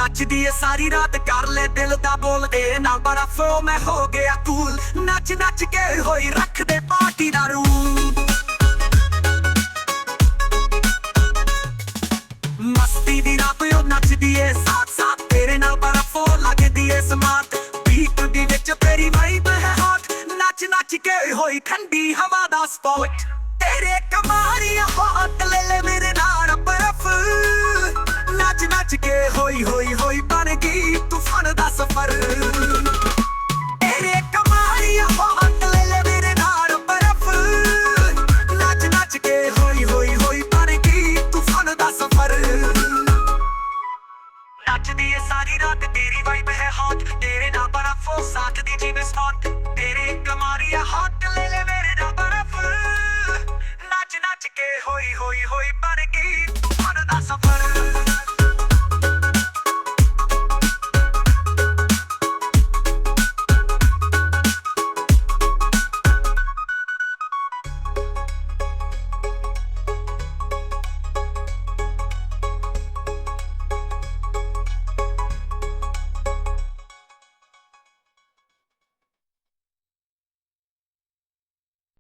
ਨੱਚਦੀ ਏ ਸਾਰੀ ਰਾਤ ਕਰ ਲੈ ਦਿਲ ਦਾ ਬੋਲ ਏ ਨਾਲ ਬੜਾ ਫੋ ਮੈਂ ਹੋ ਗਿਆ ਕੂਲ ਨੱਚ ਨੱਚ ਕੇ ਹੋਈ ਰੱਖਦੇ ਪਾਰਟੀ ਦਾ ਰੂਲ ਮਸਤੀ ਦੀ ਰਾਤ ਉਹ ਨੱਚਦੀ ਏ ਸਾਥ ਸਾਥ ਤੇਰੇ ਨਾਲ ਬੜਾ ਫੋ ਲੱਗਦੀ ਏ ਸਮਾਤ ਬੀਟ ਦੀ ਵਿੱਚ ਤੇਰੀ ਵਾਈਬ ਹੈ ਹੌਟ ਨੱਚ ਨੱਚ ਕੇ ਹੋਈ ਠੰਡੀ ਹਵਾ ਦਾ ਸਪੌਟ ਤੇਰੇ ਕਮਾਰੀਆਂ ਹੌਟ ਲੈ ਲੈ ਮੇਰੇ